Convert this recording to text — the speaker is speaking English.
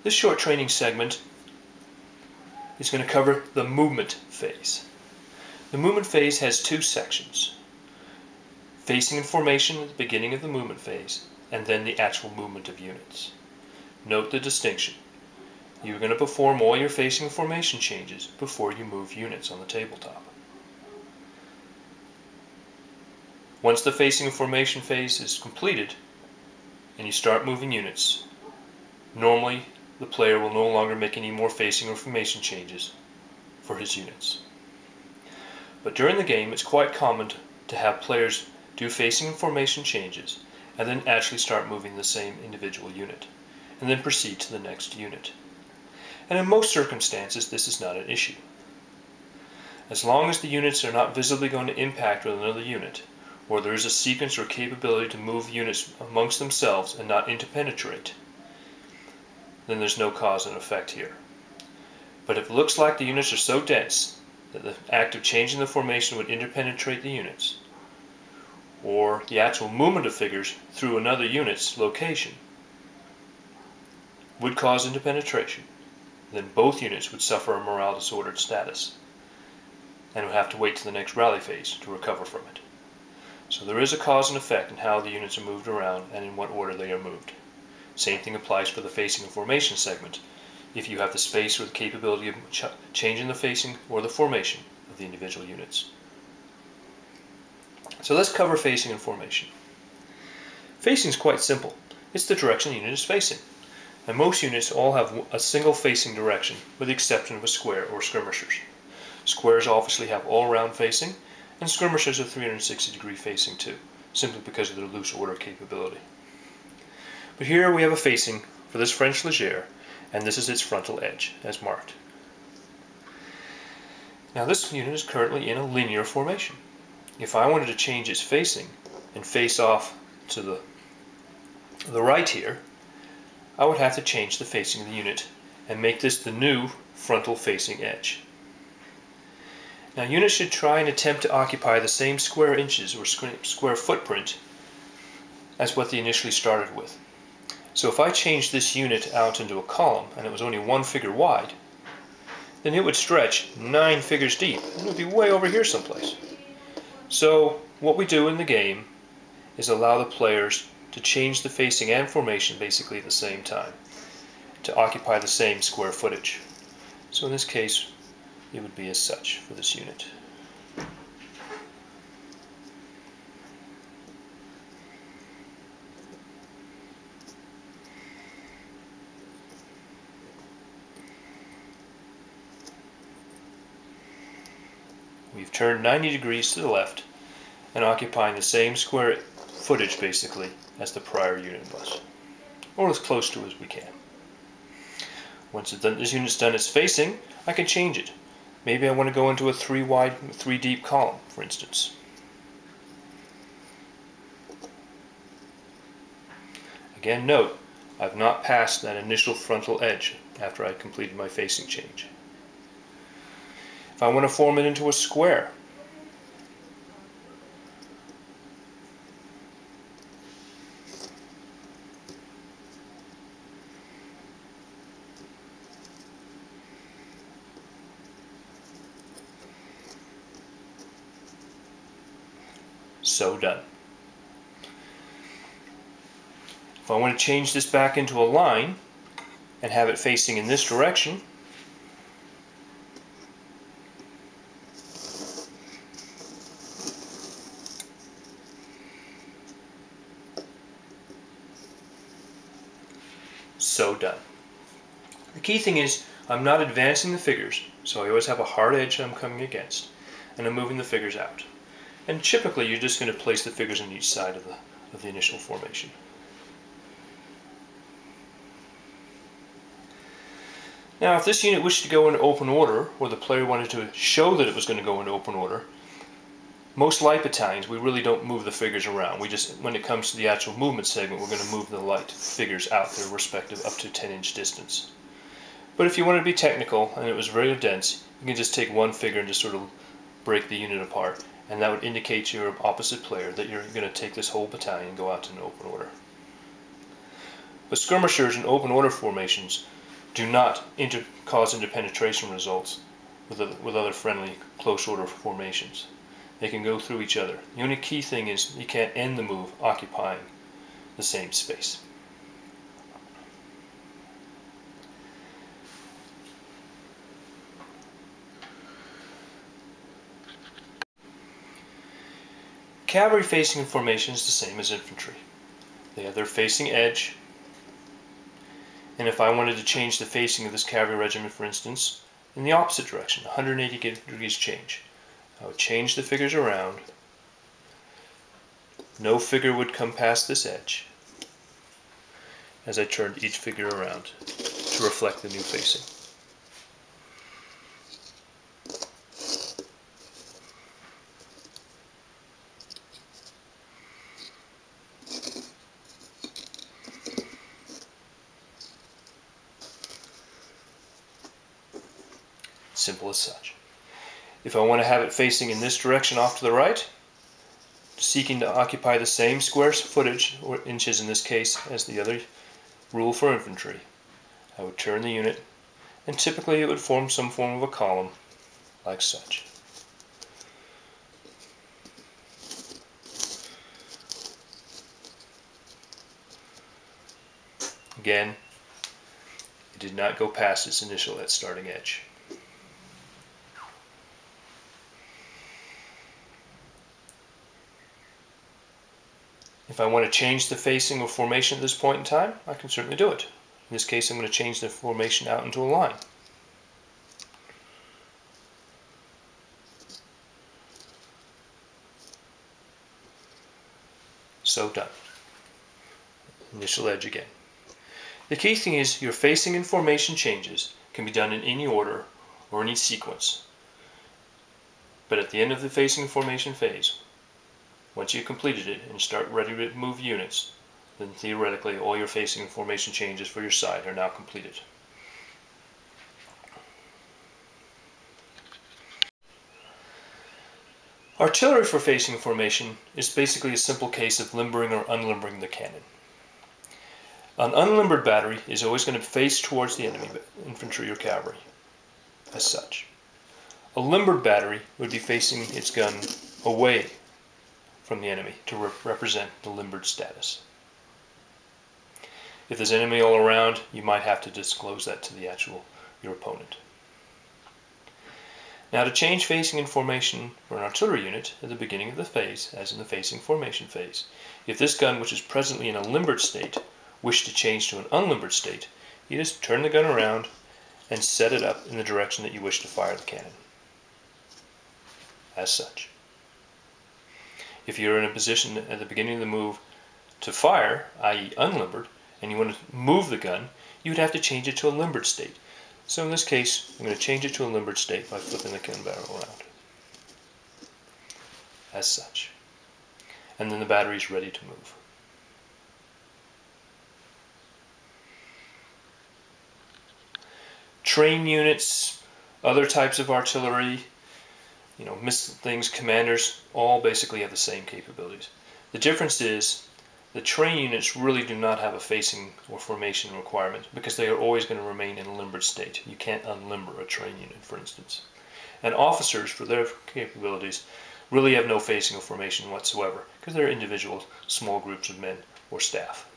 This short training segment is going to cover the movement phase. The movement phase has two sections: facing and formation at the beginning of the movement phase, and then the actual movement of units. Note the distinction. You're going to perform all your facing and formation changes before you move units on the tabletop. Once the facing and formation phase is completed and you start moving units, normally the player will no longer make any more facing or formation changes for his units. But during the game, it's quite common to have players do facing and formation changes and then actually start moving the same individual unit, and then proceed to the next unit. And in most circumstances, this is not an issue. As long as the units are not visibly going to impact with another unit, or there is a sequence or capability to move units amongst themselves and not interpenetrate, then there's no cause and effect here. But if it looks like the units are so dense that the act of changing the formation would interpenetrate the units, or the actual movement of figures through another unit's location would cause interpenetration, then both units would suffer a morale disordered status and would have to wait to the next rally phase to recover from it. So there is a cause and effect in how the units are moved around and in what order they are moved. Same thing applies for the facing and formation segment, if you have the space or the capability of changing the facing or the formation of the individual units. So let's cover facing and formation. Facing is quite simple. It's the direction the unit is facing. And most units all have a single facing direction, with the exception of a square or skirmishers. Squares obviously have all-round facing, and skirmishers are 360-degree facing too, simply because of their loose order capability. But here we have a facing for this French Légère, and this is its frontal edge, as marked. Now this unit is currently in a linear formation. If I wanted to change its facing and face off to the right here, I would have to change the facing of the unit and make this the new frontal facing edge. Now units should try and attempt to occupy the same square inches or square footprint as what they initially started with. So if I changed this unit out into a column and it was only one figure wide, then it would stretch 9 figures deep and it would be way over here someplace. So what we do in the game is allow the players to change the facing and formation basically at the same time to occupy the same square footage. So in this case it would be as such for this unit. We've turned 90 degrees to the left and occupying the same square footage basically as the prior unit was, or as close to as we can. Once this unit's done its facing, I can change it. Maybe I want to go into a 3 deep column, for instance. Again, note, I've not passed that initial frontal edge after I completed my facing change. If I want to form it into a square, so done. If I want to change this back into a line and have it facing in this direction, so done. The key thing is I'm not advancing the figures, so I always have a hard edge I'm coming against, and I'm moving the figures out. And typically you're just going to place the figures on each side of the initial formation. Now if this unit wished to go into open order, or the player wanted to show that it was going to go into open order, most light battalions we really don't move the figures around. We just, when it comes to the actual movement segment, we're going to move the light figures out their respective up to 10-inch distance. But if you want to be technical and it was very dense, you can just take one figure and just sort of break the unit apart, and that would indicate to your opposite player that you're going to take this whole battalion and go out to an open order. But skirmishers and open order formations do not cause interpenetration results with other friendly close order formations. They can go through each other. The only key thing is you can't end the move occupying the same space. Cavalry facing in formation is the same as infantry. They have their facing edge, and if I wanted to change the facing of this cavalry regiment, for instance, in the opposite direction, 180 degrees change, I would change the figures around. No figure would come past this edge as I turned each figure around to reflect the new facing. Simple as such. If I want to have it facing in this direction off to the right, seeking to occupy the same square footage, or inches in this case, as the other rule for infantry, I would turn the unit, and typically it would form some form of a column, like such. Again, it did not go past its initial starting edge. If I want to change the facing or formation at this point in time, I can certainly do it. In this case, I'm going to change the formation out into a line. So done. Initial edge again. The key thing is your facing and formation changes can be done in any order or any sequence. But at the end of the facing and formation phase, once you've completed it and start ready to move units, then theoretically all your facing and formation changes for your side are now completed. Artillery for facing and formation is basically a simple case of limbering or unlimbering the cannon. An unlimbered battery is always going to face towards the enemy, infantry or cavalry, as such. A limbered battery would be facing its gun away from the enemy to represent the limbered status. If there's enemy all around, you might have to disclose that to your opponent. Now, to change facing and formation for an artillery unit at the beginning of the phase, as in the facing formation phase, if this gun, which is presently in a limbered state, wished to change to an unlimbered state, you just turn the gun around and set it up in the direction that you wish to fire the cannon, as such. If you're in a position at the beginning of the move to fire, i.e. unlimbered, and you want to move the gun, you would have to change it to a limbered state. So in this case, I'm going to change it to a limbered state by flipping the gun barrel around, as such. And then the battery is ready to move. Train units, other types of artillery, missile things, commanders, all basically have the same capabilities. The difference is the train units really do not have a facing or formation requirement because they are always going to remain in a limbered state. You can't unlimber a train unit, for instance. And officers, for their capabilities, really have no facing or formation whatsoever because they're individual small groups of men or staff.